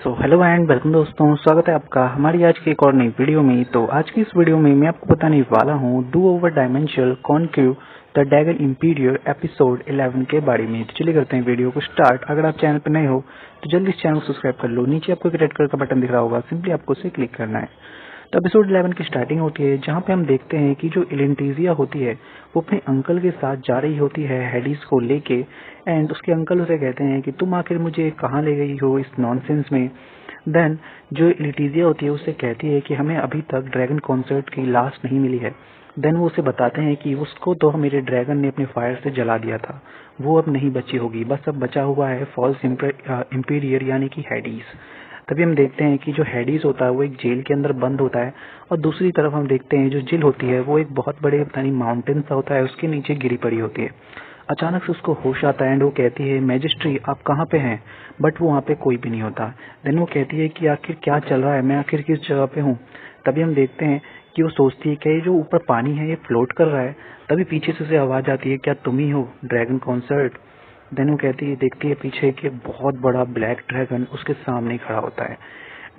Hello and welcome दोस्तों, स्वागत है आपका हमारी आज की एक और नई वीडियो में। तो आज की इस वीडियो में मैं आपको बताने वाला हूँ do over dimensional concave the dragon imperial episode 11 के बारे में। तो चलिए करते हैं वीडियो को स्टार्ट। अगर आप चैनल पर नए हो तो जल्दी इस चैनल को सब्सक्राइब कर लो। नीचे आपको एक रेड कलर का बटन दिख रहा होगा, सिंपली आपको उसे क्लिक करना है। तो एपिसोड 11 की स्टार्टिंग होती है जहाँ पे हम देखते हैं कि जो इलेंटीजिया होती है वो अपने अंकल के साथ जा रही होती है हेडिस को लेके। एंड उसके अंकल उसे कहते हैं कि तुम आखिर मुझे कहाँ ले गई हो इस नॉनसेंस में। देन जो इलेंटीजिया होती है उसे कहती है कि हमें अभी तक ड्रैगन कॉन्सर्ट की लाश नहीं मिली है। देन वो उसे बताते हैं कि उसको तो मेरे ड्रैगन ने अपने फायर से जला दिया था, वो अब नहीं बची होगी, बस अब बचा हुआ है फॉल्स इंपीरियर यानी कि हेडिस। तभी हम देखते हैं कि जो हेडिस होता है वो एक जेल के अंदर बंद होता है और दूसरी तरफ हम देखते हैं जो जिल होती है वो एक बहुत बड़े माउंटेन सा होता है, उसके नीचे गिरी पड़ी होती है। अचानक से उसको होश आता है एंड वो कहती है मैजिस्ट्री आप कहाँ पे हैं, बट वो वहाँ पे कोई भी नहीं होता। देन वो कहती है कि आखिर क्या चल रहा है, मैं आखिर किस जगह पे हूँ। तभी हम देखते हैं कि वो सोचती है कि ये जो ऊपर पानी है ये फ्लोट कर रहा है। तभी पीछे से उसे आवाज आती है क्या तुम ही हो ड्रैगन कॉन्सर्ट। देन वो कहती है देखती है पीछे कि बहुत बड़ा ब्लैक ड्रैगन उसके सामने खड़ा होता है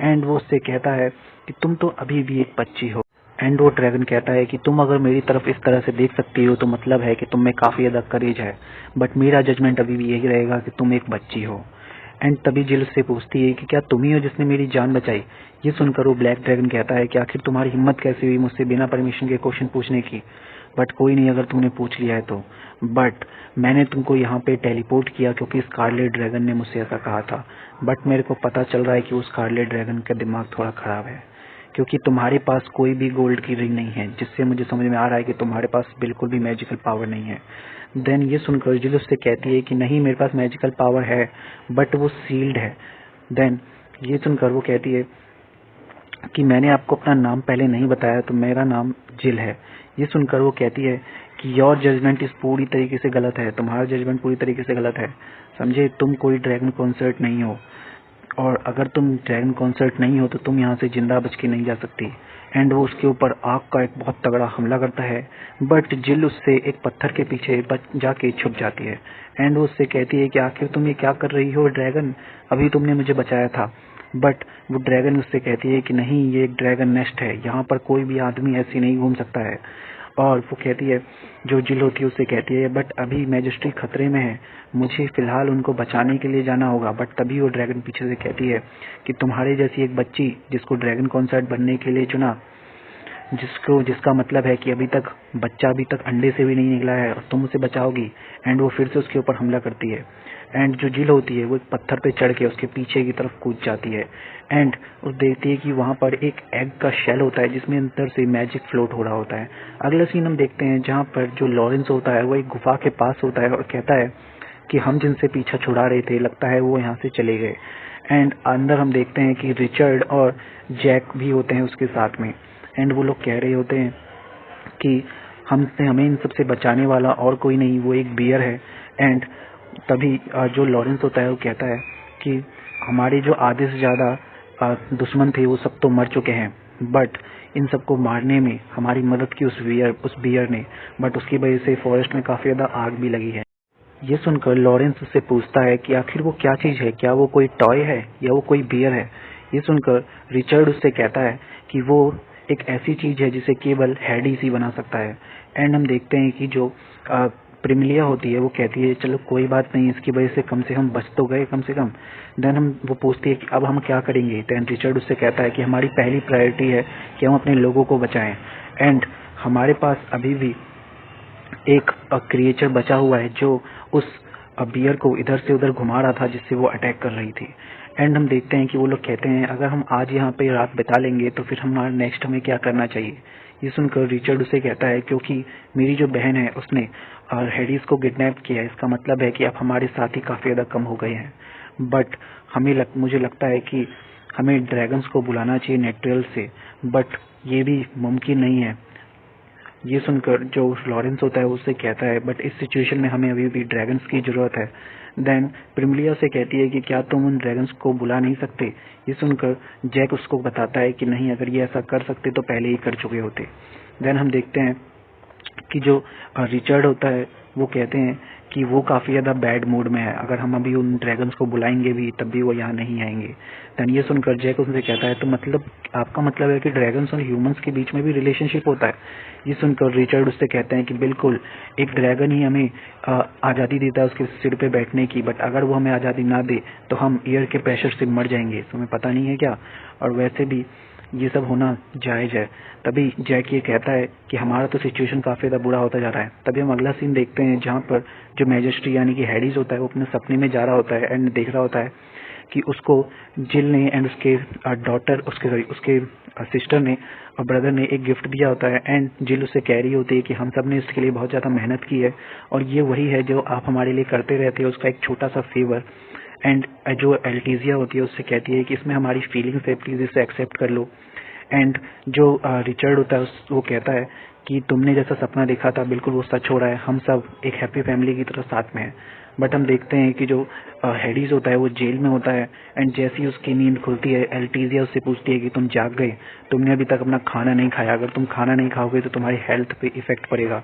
एंड वो उससे कहता है कि तुम तो अभी भी एक बच्ची हो। एंड वो ड्रैगन कहता है कि तुम अगर मेरी तरफ इस तरह से देख सकती हो तो मतलब है कि तुम में काफी ज्यादा करेज है, बट मेरा जजमेंट अभी भी यही रहेगा कि तुम एक बच्ची हो। एंड तभी जिल से पूछती है कि क्या तुम ही हो जिसने मेरी जान बचाई। ये सुनकर वो ब्लैक ड्रैगन कहता है कि आखिर तुम्हारी हिम्मत कैसे हुई मुझसे बिना परमिशन के क्वेश्चन पूछने की। बट कोई नहीं अगर तुमने पूछ लिया है तो। बट मैंने तुमको यहाँ पे टेलीपोर्ट किया क्योंकि स्कारलेट ड्रैगन ने मुझसे ऐसा कहा था। बट मेरे को पता चल रहा है कि उस स्कारलेट ड्रैगन का दिमाग थोड़ा खराब है, क्योंकि तुम्हारे पास कोई भी गोल्ड की रिंग नहीं है, जिससे मुझे समझ में आ रहा है कि तुम्हारे पास बिल्कुल भी मैजिकल पावर नहीं है। देन ये सुनकर जिल उससे कहती है कि नहीं मेरे पास मैजिकल पावर है बट वो सील्ड है। देन ये सुनकर वो कहती है कि मैंने आपको अपना नाम पहले नहीं बताया, तो मेरा नाम जिल है। ये सुनकर वो कहती है कि योर जजमेंट इस पूरी तरीके से गलत है, तुम्हारा जजमेंट पूरी तरीके से गलत है। समझे, तुम कोई ड्रैगन कॉन्सर्ट नहीं हो, और अगर तुम ड्रैगन कॉन्सर्ट नहीं हो तो तुम यहाँ से जिंदा बच के नहीं जा सकती। एंड वो उसके ऊपर आग का एक बहुत तगड़ा हमला करता है, बट जिल उससे एक पत्थर के पीछे जाके छुप जाती है। एंड वो उससे कहती है कि आखिर तुम ये क्या कर रही हो ड्रैगन, अभी तुमने मुझे बचाया था। बट वो ड्रैगन उससे कहती है कि नहीं ये एक ड्रैगन नेस्ट है, यहाँ पर कोई भी आदमी ऐसे नहीं घूम सकता है। और वो कहती है, जो जिल होती है उससे कहती है बट अभी मैजिस्ट्री खतरे में है, मुझे फिलहाल उनको बचाने के लिए जाना होगा। बट तभी वो ड्रैगन पीछे से कहती है कि तुम्हारे जैसी एक बच्ची जिसको ड्रैगन कॉन्सर्ट बनने के लिए चुना, जिसका मतलब है कि अभी तक बच्चा अभी तक अंडे से भी नहीं निकला है और तुम उसे बचाओगी। एंड वो फिर से उसके ऊपर हमला करती है। एंड जो जिल होती है वो एक पत्थर पे चढ़ के उसके पीछे की तरफ कूद जाती है। एंड वो देखती है कि वहाँ पर एक एग का शेल होता है जिसमें अंदर से मैजिक फ्लोट हो रहा होता है। अगला सीन हम देखते हैं जहाँ पर जो लॉरेंस होता है वो एक गुफा के पास होता है और कहता है कि हम जिनसे पीछा छुड़ा रहे थे लगता है वो यहाँ से चले गए। एंड अंदर हम देखते हैं कि रिचर्ड और जैक भी होते हैं उसके साथ में। एंड वो लोग कह रहे होते हैं कि हमें इन सबसे बचाने वाला और कोई नहीं, वो एक बियर है। एंड तभी जो लॉरेंस होता है वो कहता है कि हमारे जो आधे से ज़्यादा दुश्मन थे वो सब तो मर चुके हैं, बट इन सबको मारने में हमारी मदद की उस बियर ने, बट उसकी वजह से फॉरेस्ट में काफ़ी ज़्यादा आग भी लगी है। ये सुनकर लॉरेंस उससे पूछता है कि आखिर वो क्या चीज़ है, क्या वो कोई टॉय है या वो कोई बियर है। ये सुनकर रिचर्ड उससे कहता है कि वो एक ऐसी चीज़ है जिसे केवल हेडिस ही बना सकता है। एंड हम देखते हैं कि जो प्रिमिलिया होती है वो कहती है चलो कोई बात नहीं, इसकी वजह से हम बच तो गए कम से कम। देन वो पूछती है कि अब हम क्या करेंगे। देन रिचर्ड उससे कहता है कि हमारी पहली प्रायोरिटी है कि हम अपने लोगों को बचाएं। एंड हमारे पास अभी भी एक क्रिएचर बचा हुआ है जो उस बियर को इधर से उधर घुमा रहा था जिससे वो अटैक कर रही थी। एंड हम देखते हैं कि वो लोग कहते हैं अगर हम आज यहाँ पे रात बिता लेंगे तो फिर हमारा नेक्स्ट हमें क्या करना चाहिए। ये सुनकर रिचर्ड उसे कहता है क्योंकि मेरी जो बहन है उसने हेडिस को किडनैप किया है, इसका मतलब है कि अब हमारे साथी काफ़ी ज़्यादा कम हो गए हैं। बट मुझे लगता है कि हमें ड्रैगन्स को बुलाना चाहिए नेट्रियल से, बट ये भी मुमकिन नहीं है। ये सुनकर जो लॉरेंस होता है उससे कहता है बट इस सिचुएशन में हमें अभी भी ड्रैगन्स की जरूरत है। देन प्रिमिलिया से कहती है कि क्या तुम उन ड्रैगन्स को बुला नहीं सकते। ये सुनकर जैक उसको बताता है कि नहीं, अगर ये ऐसा कर सकते तो पहले ही कर चुके होते। देन हम देखते हैं कि जो रिचर्ड होता है वो कहते हैं कि वो काफ़ी ज़्यादा बैड मूड में है, अगर हम अभी उन ड्रैगन्स को बुलाएंगे भी तब भी वो यहाँ नहीं आएंगे। देन ये सुनकर जैक उनसे कहता है तो मतलब आपका मतलब है कि ड्रैगन्स और ह्यूमंस के बीच में भी रिलेशनशिप होता है। ये सुनकर रिचर्ड उससे कहते हैं कि बिल्कुल, एक ड्रैगन ही हमें आज़ादी देता है उसके सिर पे बैठने की, बट अगर वो हमें आज़ादी ना दे तो हम एयर के प्रेशर से मर जाएंगे, तुम्हें पता नहीं है क्या? और वैसे भी ये सब होना जायज़ है। तभी जैक ये कहता है कि हमारा तो सिचुएशन काफ़ी ज़्यादा बुरा होता जा रहा है। तभी हम अगला सीन देखते हैं जहाँ पर जो मैजिस्ट्री यानी कि हैडीज होता है वो अपने सपने में जा रहा होता है एंड देख रहा होता है कि उसको जिल ने एंड उसके डॉटर उसके सिस्टर ने और ब्रदर ने एक गिफ्ट दिया होता है एंड जिल उससे कह रही होती है कि हम सब ने इसके लिए बहुत ज़्यादा मेहनत की है और ये वही है जो आप हमारे लिए करते रहते हो, उसका एक छोटा सा फेवर। एंड जो एल्टीजिया होती है उससे कहती है कि इसमें हमारी फीलिंग्स है, प्लीज़ इसे एक्सेप्ट कर लो। एंड जो रिचर्ड होता है वो कहता है कि तुमने जैसा सपना देखा था बिल्कुल वो सच हो रहा है, हम सब एक हैप्पी फैमिली की तरह साथ में हैं। बट हम देखते हैं कि जो हैडीज होता है वो जेल में होता है एंड जैसे ही उसकी नींद खुलती है एल्टीजिया उससे पूछती है कि तुम जाग गए, तुमने अभी तक अपना खाना नहीं खाया, अगर तुम खाना नहीं खाओगे तो तुम्हारी हेल्थ पे इफेक्ट पड़ेगा।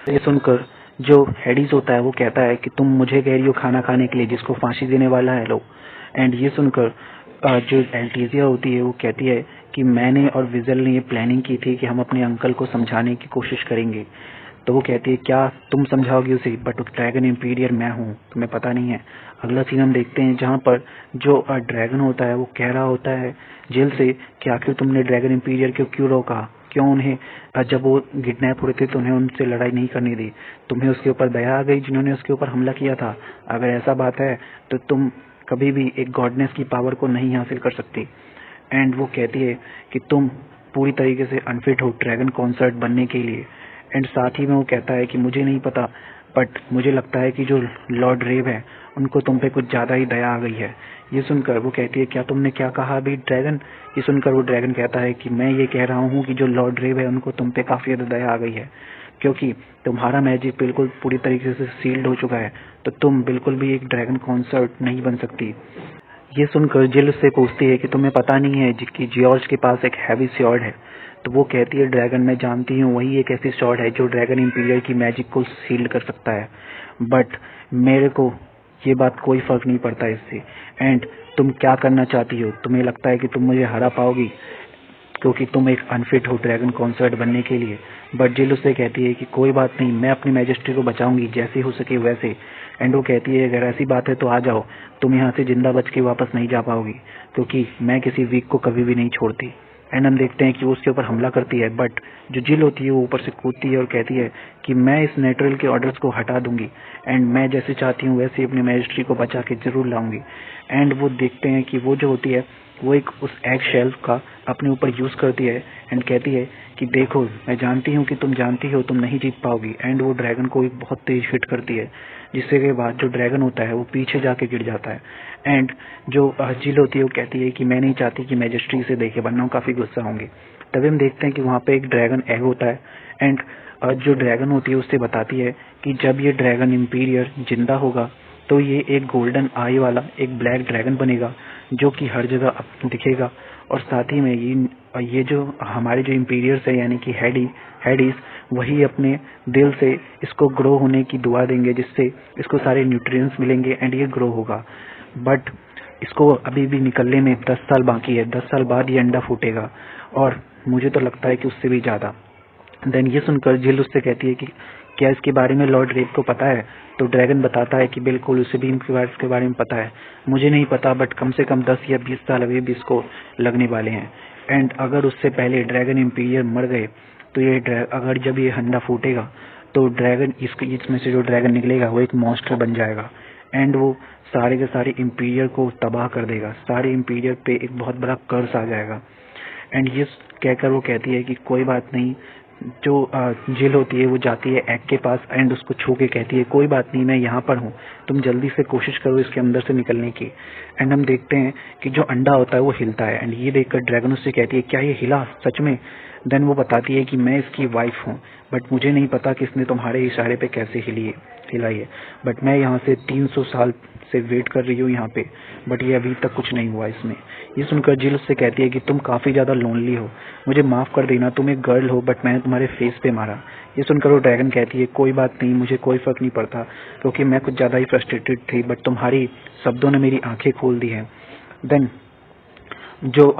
ये सुनकर जो हैडीज होता है वो कहता है कि तुम मुझे कह रही हो खाना खाने के लिए जिसको फांसी देने वाला है लोग। एंड ये सुनकर जो एल्टीजिया होती है वो कहती है कि मैंने और विजल ने ये प्लानिंग की थी कि हम अपने अंकल को समझाने की कोशिश करेंगे। तो वो कहती है क्या तुम समझाओगे उसे, बट ड्रैगन इम्पीरियर मैं हूँ, तुम्हें पता नहीं है। अगला सीन हम देखते हैं जहाँ पर जो ड्रैगन होता है वो कह रहा होता है जेल से कि आखिर तुमने ड्रैगन इम्पीरियर को क्यों रोका, क्यों उन्हें जब वो किडनैप हो रहे थे तो उन्हें उनसे लड़ाई नहीं करनी दी, तुम्हें उसके ऊपर दया आ गई जिन्होंने उसके ऊपर हमला किया था। अगर ऐसा बात है तो तुम कभी भी एक गॉडनेस की पावर को नहीं हासिल कर सकती। एंड वो कहती है कि तुम पूरी तरीके से अनफिट हो ड्रैगन कॉन्सर्ट बनने के लिए। एंड साथ ही में वो कहता है कि मुझे नहीं पता बट मुझे लगता है कि जो लॉर्ड रेव है उनको तुम पे कुछ ज़्यादा ही दया आ गई है। ये सुनकर वो कहती है क्या तुमने क्या कहा अभी ड्रैगन? ये सुनकर वो ड्रैगन कहता है कि मैं ये कह रहा हूँ कि जो लॉर्ड रेव है उनको तुम पे काफ़ी ज़्यादा दया आ गई है, क्योंकि तुम्हारा मैजिक बिल्कुल पूरी तरीके से सील्ड हो चुका है, तो तुम बिल्कुल भी एक ड्रैगन कॉन्सर्ट नहीं बन सकती। ये सुनकर जिल उससे पूछती है कि तुम्हें पता नहीं है कि जॉर्ज के पास एक हैवी स्वॉर्ड है। तो वो कहती है ड्रैगन मैं जानती हूँ, वही एक ऐसी स्वॉर्ड है जो ड्रैगन इम्पीरियर की मैजिक को सील्ड कर सकता है, बट मेरे को ये बात कोई फर्क नहीं पड़ता इससे। एंड तुम क्या करना चाहती हो? तुम्हें लगता है कि तुम मुझे हरा पाओगी क्योंकि तुम एक अनफिट हो ड्रैगन कॉन्सर्ट बनने के लिए। बट जिल उससे कहती है कि कोई बात नहीं, मैं अपनी मैजेस्टी को बचाऊंगी जैसे हो सके वैसे। एंड वो कहती है अगर ऐसी बात है तो आ जाओ, तुम यहाँ से जिंदा बच के वापस नहीं जा पाओगी क्योंकि मैं किसी वीक को कभी भी नहीं छोड़ती। एंड हम देखते हैं कि वो उसके ऊपर हमला करती है, बट जो जिल होती है वो ऊपर से कूदती है और कहती है कि मैं इस नेटरल के ऑर्डर्स को हटा दूंगी एंड मैं जैसे चाहती हूँ वैसे अपनी मैजिस्ट्री को बचा के जरूर लाऊंगी। एंड वो देखते हैं कि वो जो होती है वो एक उस एग शेल्फ का अपने ऊपर यूज़ करती है एंड कहती है कि देखो मैं जानती हूँ कि तुम जानती हो तुम नहीं जीत पाओगी। एंड वो ड्रैगन को एक बहुत तेज हिट करती है जिससे के बाद जो ड्रैगन होता है वो पीछे जाके गिर जाता है। एंड जो जिल होती है वो कहती है कि मैं नहीं चाहती कि मैजिस्ट्री से देखे वरना काफ़ी गुस्सा होंगे। तभी हम देखते हैं कि वहाँ पे एक ड्रैगन एग होता है एंड जो ड्रैगन होती है उससे बताती है कि जब ये ड्रैगन इम्पीरियर जिंदा होगा तो ये एक गोल्डन आई वाला एक ब्लैक ड्रैगन बनेगा जो कि हर जगह दिखेगा। और साथ ही में ये जो हमारे जो इम्पीरियर्स है यानी कि हैडीज वही अपने दिल से इसको ग्रो होने की दुआ देंगे जिससे इसको सारे न्यूट्रिएंट्स मिलेंगे एंड ये ग्रो होगा। बट इसको अभी भी निकलने में 10 साल बाकी है, 10 साल बाद ये अंडा फूटेगा और मुझे तो लगता है कि उससे भी ज़्यादा। देन ये सुनकर जिल उससे कहती है कि क्या इसके बारे में लॉर्ड रेव को पता है? तो ड्रैगन बताता है कि बिल्कुल उसे भी इसके बारे में पता है, मुझे नहीं पता बट कम से कम 10 या 20 साल अभी भी इसको लगने वाले हैं। एंड अगर उससे पहले ड्रैगन इम्पीरियर मर गए तो ये अगर जब ये अंडा फूटेगा तो ड्रैगन इसमें से जो ड्रैगन निकलेगा वो एक मॉन्स्टर बन जाएगा एंड वो सारे के सारे इम्पीरियर को तबाह कर देगा, सारे इम्पीरियर पे एक बहुत बड़ा कर्स आ जाएगा। एंड ये कहकर वो कहती है कि कोई बात नहीं। जो जिल होती है वो जाती है एग के पास एंड उसको छू के कहती है कोई बात नहीं, मैं यहाँ पर हूँ, तुम जल्दी से कोशिश करो इसके अंदर से निकलने की। एंड हम देखते हैं कि जो अंडा होता है वो हिलता है एंड ये देखकर ड्रैगन उससे कहती है क्या ये हिला सच में? देन वो बताती है कि मैं इसकी वाइफ हूँ बट मुझे नहीं पता कि इसने तुम्हारे इशारे पे कैसे हिली है। अकेला ही है, बट मैं यहाँ से 300 साल से वेट कर रही हूँ यहाँ पे, बट ये अभी तक कुछ नहीं हुआ इसमें। ये सुनकर जिल उससे कहती है कि तुम काफ़ी ज़्यादा लोनली हो, मुझे माफ़ कर देना, तुम एक गर्ल हो बट मैंने तुम्हारे फेस पे मारा। ये सुनकर वो ड्रैगन कहती है कोई बात नहीं, मुझे कोई फ़र्क नहीं पड़ता, क्योंकि मैं कुछ ज़्यादा ही फ्रस्ट्रेटेड थी, बट तुम्हारी शब्दों ने मेरी आंखें खोल दी हैं। देन जो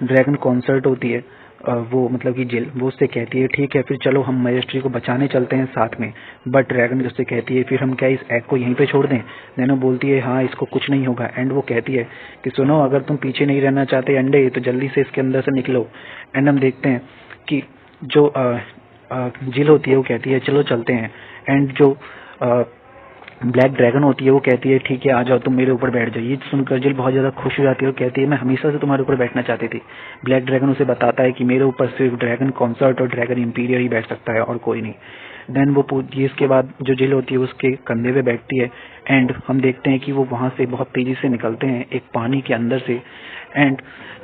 ड्रैगन कॉन्सर्ट होती है, वो मतलब कि जिल वो उससे कहती है ठीक है फिर चलो हम मैजेस्ट्री को बचाने चलते हैं साथ में, बट ड्रैगन उससे कहती है फिर हम क्या इस एग को यहीं पे छोड़ दें। नैनो बोलती है हाँ इसको कुछ नहीं होगा, एंड वो कहती है कि सुनो अगर तुम पीछे नहीं रहना चाहते अंडे तो जल्दी से इसके अंदर से निकलो। एंड हम देखते हैं कि जो जिल होती है वो कहती है चलो चलते हैं, एंड जो ब्लैक ड्रैगन होती है वो कहती है ठीक है आ जाओ तुम मेरे ऊपर बैठ जाओ। ये सुनकर जिल बहुत ज़्यादा खुश हो जाती है और कहती है मैं हमेशा से तुम्हारे ऊपर बैठना चाहती थी। ब्लैक ड्रैगन उसे बताता है कि मेरे ऊपर सिर्फ ड्रैगन कॉन्सर्ट और ड्रैगन इंपीरियर ही बैठ सकता है और कोई नहीं। देन वो ये इसके बाद जो जिल होती है उसके कंधे पे बैठती है, एंड हम देखते हैं कि वो वहाँ से बहुत तेज़ी से निकलते हैं एक पानी के अंदर से। एंड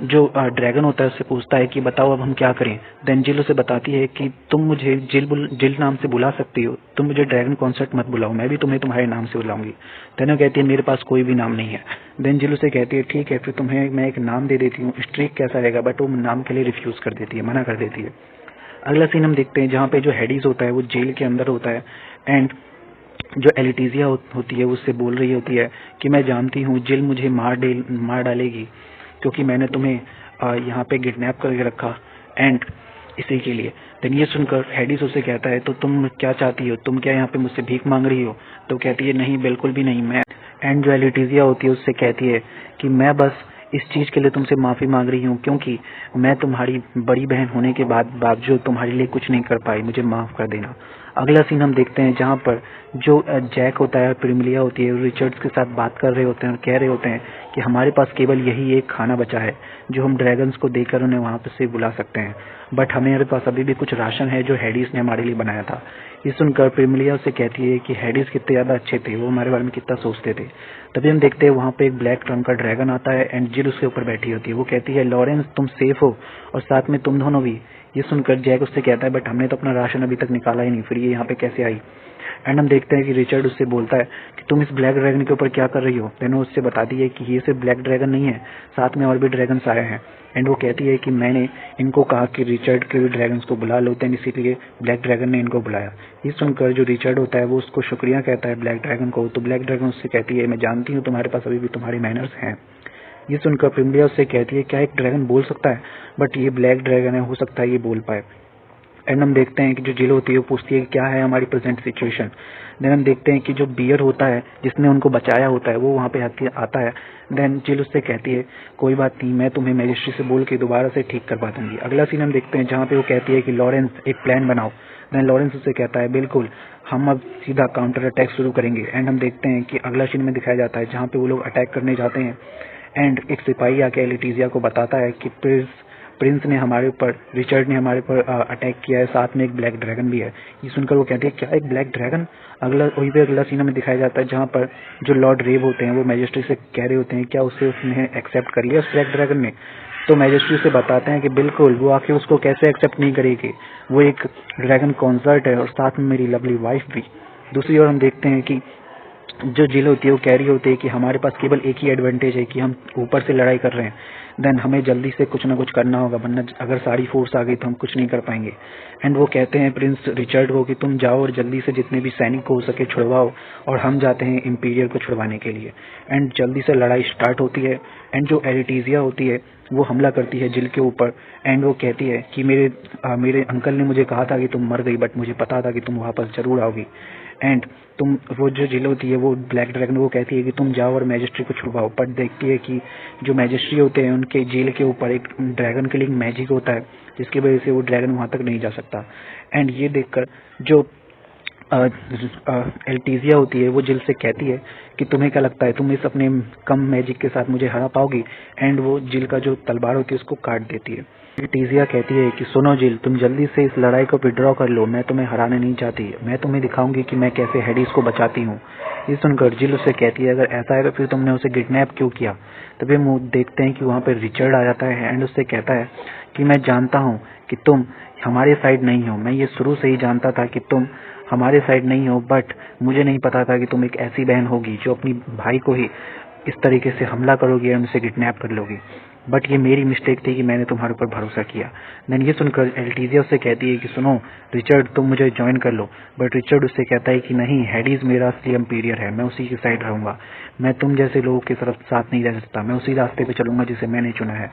जो ड्रैगन होता है उससे पूछता है कि बताओ अब हम क्या करें। देन जिल उसे बताती है कि तुम मुझे जिल नाम से बुला सकती हो, तुम मुझे ड्रैगन कॉन्सर्ट मत बुलाओ, मैं भी तुम्हें तुम्हारे नाम से बुलाऊंगी। देन वो कहती है मेरे पास कोई भी नाम नहीं है। देन जिल उसे कहती है ठीक है फिर तुम्हें मैं एक नाम दे देती हूँ, स्ट्रीक कैसा रहेगा, बट वो नाम के लिए रिफ्यूज़ कर देती है, मना कर देती है। अगला सीन हम देखते हैं जहाँ पे जो हेडीज होता है वो जेल के अंदर होता है, एंड जो एलिटीजिया होती है उससे बोल रही होती है कि मैं जानती हूँ जिल मुझे मार डालेगी क्योंकि मैंने तुम्हें यहाँ पे किडनैप करके रखा, एंड इसी के लिए। देन ये सुनकर हेडिस उससे कहता है तो तुम क्या चाहती हो, तुम क्या यहाँ पे मुझसे भीख मांग रही हो। तो कहती है नहीं बिल्कुल भी नहीं मैं। एंड जो एलिटीजिया होती है उससे कहती है कि मैं बस इस चीज़ के लिए तुमसे माफ़ी मांग रही हूँ क्योंकि मैं तुम्हारी बड़ी बहन होने के बावजूद तुम्हारे लिए कुछ नहीं कर पाई, मुझे माफ़ कर देना। अगला सीन हम देखते हैं जहाँ पर जो जैक होता है, प्रिमिलिया होती है, रिचर्ड्स के साथ बात कर रहे होते हैं और कह रहे होते हैं कि हमारे पास केवल यही एक खाना बचा है जो हम ड्रैगन्स को देकर उन्हें वहाँ पर से बुला सकते हैं, बट हमारे पास अभी भी कुछ राशन है जो हेडिस ने हमारे लिए बनाया था। ये सुनकर प्रिमिलिया उससे कहती है कि हेडिस कितने ज़्यादा अच्छे थे, वो हमारे बारे में कितना सोचते थे। तभी हम देखते हैं वहाँ पे एक ब्लैक रंग का ड्रैगन आता है, एंड जिल उसके ऊपर बैठी होती है। वो कहती है लॉरेंस तुम सेफ हो और साथ में तुम दोनों भी। ये सुनकर जैक उससे कहता है बट हमने तो अपना राशन अभी तक निकाला ही नहीं, फिर ये यहाँ पे कैसे आई। एंड हम देखते हैं कि रिचर्ड उससे बोलता है कि तुम इस ब्लैक ड्रैगन के ऊपर क्या कर रही हो। देन वो उससे बताती है कि ये सिर्फ ब्लैक ड्रैगन नहीं है, साथ में और भी ड्रैगन्स आए हैं। एंड वो कहती है कि मैंने इनको कहा कि रिचर्ड के भी ड्रैगन्स को बुला लो, देन इसीलिए ब्लैक ड्रैगन ने इनको बुलाया। ये सुनकर जो रिचर्ड होता है वो उसको शुक्रिया कहता है ब्लैक ड्रैगन को। तो ब्लैक ड्रैगन उससे कहती है मैं जानती हूँ तुम्हारे पास अभी भी तुम्हारे मैनर्स हैं। ये सुनकर प्रिमिलिया उससे कहती है क्या एक ड्रैगन बोल सकता है, बट ये ब्लैक ड्रैगन है, हो सकता है ये बोल पाए। एंड हम देखते हैं कि जो जिल होती है वो पूछती है कि क्या है हमारी प्रेजेंट सिचुएशन। देन हम देखते हैं कि जो बियर होता है जिसने उनको बचाया होता है वो वहाँ पे आता है। देन जिल उससे कहती है कोई बात नहीं, मैं तुम्हें मैजिस्ट्री से बोल के दोबारा से ठीक करवा दूंगी। अगला सीन हम देखते हैं जहाँ पे वो कहती है कि लॉरेंस एक प्लान बनाओ। देन लॉरेंस उससे कहता है बिल्कुल, हम अब सीधा काउंटर अटैक शुरू करेंगे। एंड हम देखते हैं कि अगला सीन में दिखाया जाता है जहाँ पे वो लोग अटैक करने जाते हैं, एंड एक सिपाही आके एलिटीजिया को बताता है कि प्रिंस ने हमारे ऊपर, रिचर्ड ने हमारे ऊपर अटैक किया है, साथ में एक ब्लैक ड्रैगन भी है। ये सुनकर वो कहती है क्या एक ब्लैक ड्रैगन। वही पे अगला सीन में दिखाया जाता है जहाँ पर जो लॉर्ड रेव होते हैं वो मैजिस्ट्री से कह रहे होते हैं क्या उसने एक्सेप्ट कर लिया उस ब्लैक ड्रैगन ने। तो मैजिस्ट्री से बताते हैं कि बिल्कुल, वो आके उसको कैसे एक्सेप्ट नहीं करेगी, वो एक ड्रैगन कॉन्सर्ट है और साथ में मेरी लवली वाइफ भी। दूसरी ओर हम देखते हैं कि जो जिल होती है वो कह रही होती है कि हमारे पास केवल एक ही एडवांटेज है कि हम ऊपर से लड़ाई कर रहे हैं, देन हमें जल्दी से कुछ ना कुछ करना होगा, वरना अगर सारी फोर्स आ गई तो हम कुछ नहीं कर पाएंगे। एंड वो कहते हैं प्रिंस रिचर्ड को कि तुम जाओ और जल्दी से जितने भी सैनिक को हो सके छुड़वाओ, और हम जाते हैं इंपीरियर को छुड़वाने के लिए। एंड जल्दी से लड़ाई स्टार्ट होती है, एंड जो एलिटीजिया होती है वो हमला करती है जिल के ऊपर। एंड वो कहती है कि मेरे अंकल ने मुझे कहा था कि तुम मर गई, बट मुझे पता था कि तुम वापस जरूर आओगी। एंड वो जो जिल होती है वो ब्लैक ड्रैगन वो कहती है कि तुम जाओ और मैजिस्ट्री को छुड़वाओ, बट देखती है कि जो मैजिस्ट्री होते हैं उनके जेल के ऊपर एक ड्रैगन किलिंग मैजिक होता है जिसकी वजह से वो ड्रैगन वहाँ तक नहीं जा सकता। एंड ये देखकर जो एल्टीजिया होती है वो जिल से कहती है कि तुम्हें क्या लगता है तुम इस अपने कम मैजिक के साथ मुझे हरा पाओगी। एंड वो जिल का जो तलवार होती है उसको काट देती है। टीजिया कहती है कि सुनो जिल, तुम जल्दी से इस लड़ाई को विड्रॉ कर लो, मैं तुम्हें हराने नहीं चाहती, मैं तुम्हें दिखाऊंगी कि मैं कैसे हेडिस को बचाती हूँ। ये सुनकर जिल उससे कहती है अगर ऐसा है तो फिर तुमने उसे किडनैप क्यों किया। तभी हम देखते हैं कि वहाँ पर रिचर्ड आ जाता है एंड उससे कहता है कि मैं जानता हूँ कि तुम हमारे साइड नहीं हो, मैं ये शुरू से ही जानता था कि तुम हमारे साइड नहीं हो, बट मुझे नहीं पता था कि तुम एक ऐसी बहन होगी जो अपनी भाई को ही इस तरीके से हमला करोगी और उसे किडनैप कर लोगी। बट ये मेरी मिस्टेक थी कि मैंने तुम्हारे ऊपर भरोसा किया। देन ये सुनकर एल्टीजिया उससे कहती है कि सुनो रिचर्ड, तुम मुझे ज्वाइन कर लो। बट रिचर्ड उससे कहता है कि नहीं, हेडीज मेरा असली एम्पीरियर है, मैं उसी की साइड रहूंगा, मैं तुम जैसे लोगों के तरफ साथ नहीं रह सकता, मैं उसी रास्ते पे चलूंगा जिसे मैंने चुना है।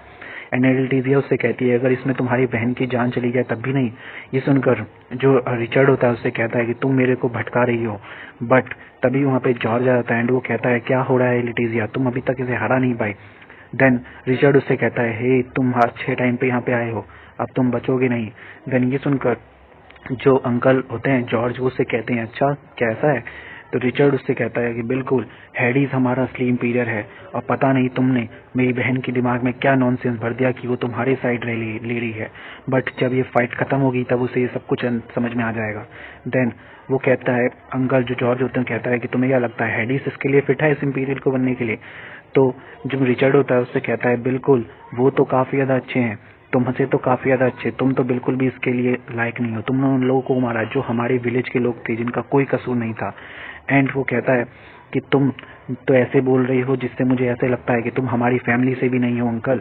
एंड एल्टीजिया उससे कहती है अगर इसमें तुम्हारी बहन की जान चली जाए तब भी नहीं। ये सुनकर जो रिचर्ड होता है उससे कहता है कि तुम मेरे को भटका रही हो। बट तभी वहाँ पे जॉर्ज आ जाता है एंड वो कहता है क्या हो रहा है एल्टीजिया, तुम अभी तक इसे हरा नहीं पाई। देन रिचर्ड उससे कहता है हे, तुम अच्छे टाइम पे यहाँ पे आए हो, अब तुम बचोगे नहीं। देन ये सुनकर जो अंकल होते हैं जॉर्ज, वो उससे कहते हैं अच्छा कैसा है। तो रिचर्ड उससे कहता है कि बिल्कुल हेडीज हमारा असली इंपीरियर है, और पता नहीं तुमने मेरी बहन के दिमाग में क्या नॉनसेंस भर दिया कि वो तुम्हारी साइड ले रही है, बट जब ये फाइट खत्म होगी तब उसे ये सब कुछ समझ में आ जाएगा। देन वो कहता है, अंकल जो जॉर्ज होते हैं कहता है कि तुम्हें क्या लगता है हेडीज इसके लिए फिट है इस इंपीरियर को बनने के लिए। तो जो रिचर्ड होता है उससे कहता है बिल्कुल, वो तो काफ़ी ज़्यादा अच्छे हैं, तुमसे तो काफ़ी ज़्यादा अच्छे, तुम तो बिल्कुल भी इसके लिए लायक नहीं हो, तुमने उन लोगों को मारा जो हमारे विलेज के लोग थे जिनका कोई कसूर नहीं था। एंड वो कहता है कि तुम तो ऐसे बोल रही हो जिससे मुझे ऐसे लगता है कि तुम हमारी फैमिली से भी नहीं हो अंकल,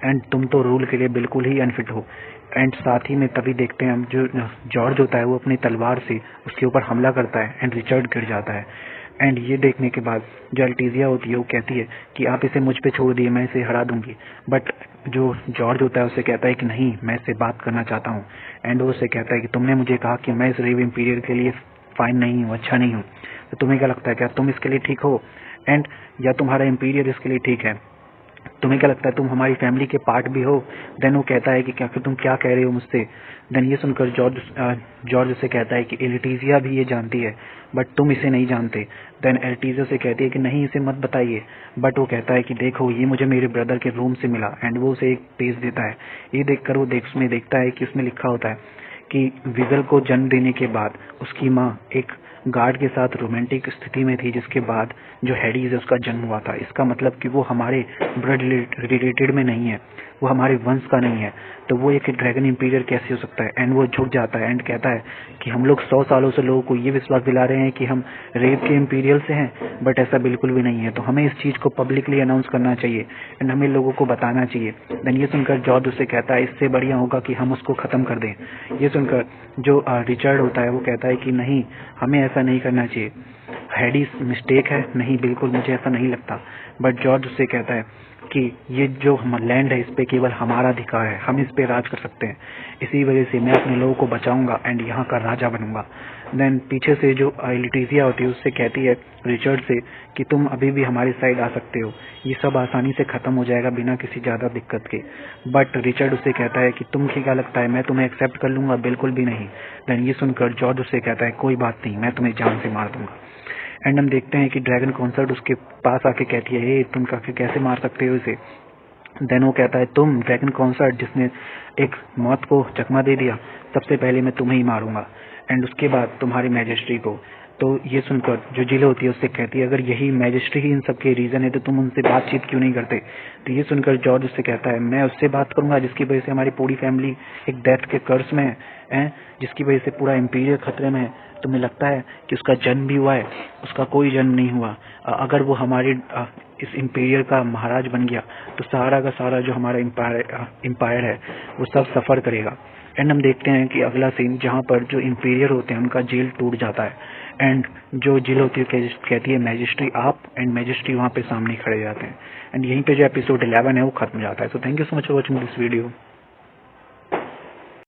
एंड तुम तो रूल के लिए बिल्कुल ही अनफिट हो। एंड साथ ही में तभी देखते हैं हम जो जॉर्ज होता है वो अपनी तलवार से उसके ऊपर हमला करता है एंड रिचर्ड गिर जाता है। एंड ये देखने के बाद जो एल्टीजिया होती है वो कहती है कि आप इसे मुझ पे छोड़ दिए, मैं इसे हरा दूंगी। बट जो जॉर्ज होता है उससे कहता है कि नहीं, मैं इससे बात करना चाहता हूँ। एंड वो उससे कहता है कि तुमने मुझे कहा कि मैं इस रेव इंपीरियर के लिए फाइन नहीं हूँ, अच्छा नहीं हूँ, तो तुम्हें क्या लगता है क्या तुम इसके लिए ठीक हो, एंड या तुम्हारा इंपीरियर इसके लिए ठीक है, तुम्हें क्या लगता है तुम हमारी फैमिली के पार्ट भी हो। देन वो कहता है कि क्या तुम क्या कह रहे हो मुझसे। देन ये सुनकर जॉर्ज से कहता है कि एल्टीजिया भी ये जानती है बट तुम इसे नहीं जानते। देन एल्टीजिया से कहती है कि नहीं, इसे मत बताइए। बट वो कहता है कि देखो ये मुझे मेरे ब्रदर के रूम से मिला, एंड वो उसे एक पेज देता है। ये देखकर वो उसमें देखता है कि उसमें लिखा होता है कि विजल को जन्म देने के बाद उसकी माँ एक गार्ड के साथ रोमांटिक स्थिति में थी, जिसके बाद जो हेडीज है उसका जन्म हुआ था। इसका मतलब कि वो हमारे ब्लड रिलेटेड में नहीं है, वो हमारे वंश का नहीं है, तो वो एक ड्रैगन इंपीरियर कैसे हो सकता है। एंड वो झुक जाता है एंड कहता है कि हम लोग 100 सालों से लोगों को ये विश्वास दिला रहे हैं कि हम रेव के इंपीरियल से हैं, बट ऐसा बिल्कुल भी नहीं है, तो हमें इस चीज़ को पब्लिकली अनाउंस करना चाहिए एंड हमें लोगों को बताना चाहिए। देन ये सुनकर जॉर्ज उससे कहता है इससे बढ़िया होगा कि हम उसको ख़त्म कर दें। ये सुनकर जो रिचर्ड होता है वो कहता है कि नहीं, हमें ऐसा नहीं करना चाहिए, हेडीज मिस्टेक है, नहीं बिल्कुल मुझे ऐसा नहीं लगता। बट जॉर्ज उससे कहता है कि ये जो लैंड है इस पे केवल हमारा अधिकार है, हम इस पे राज कर सकते हैं, इसी वजह से मैं अपने लोगों को बचाऊंगा एंड यहाँ का राजा बनूंगा। देन पीछे से जो एल्टीजिया होती है उससे कहती है रिचर्ड से कि तुम अभी भी हमारी साइड आ सकते हो, ये सब आसानी से ख़त्म हो जाएगा बिना किसी ज़्यादा दिक्कत के। बट रिचर्ड उससे कहता है कि तुम क्या लगता है मैं तुम्हें एक्सेप्ट कर लूँगा, बिल्कुल भी नहीं। देन ये सुनकर जॉर्ज उससे कहता है कोई बात नहीं, मैं तुम्हें जान से मार दूंगा। एंड हम देखते हैं कि ड्रैगन कॉन्सर्ट उसके पास आके कहती है हे, तुम कैसे मार सकते हो इसे। देन वो कहता है तुम ड्रैगन कॉन्सर्ट जिसने एक मौत को चकमा दे दिया, सबसे पहले मैं तुम्हें ही मारूंगा, एंड उसके बाद तुम्हारी मैजिस्ट्री को। तो ये सुनकर जो जिल होती है उससे कहती है अगर यही मैजिस्ट्री ही इन सब के रीज़न है तो तुम उनसे बातचीत क्यों नहीं करते। तो ये सुनकर जॉर्ज उससे कहता है मैं उससे बात करूंगा जिसकी वजह से हमारी पूरी फैमिली एक डेथ के कर्ज में है, जिसकी वजह से पूरा इंपीरियर खतरे में है। तुम्हें लगता है कि उसका जन्म भी हुआ है, उसका कोई जन्म नहीं हुआ। अगर वो हमारे इस इंपीरियर का महाराज बन गया तो सारा का सारा जो हमारा इंपायर है वो सब सफ़र करेगा। एंड हम देखते हैं कि अगला सीन जहाँ पर जो इंपीरियर होते हैं उनका जेल टूट जाता है, एंड जो जेल होती है कहती है मैजिस्ट्री आप, एंड मैजिस्ट्री वहाँ पे सामने खड़े जाते हैं, एंड यहीं पे जो एपिसोड 11 है वो खत्म हो जाता है। So thank you so much for watching this video.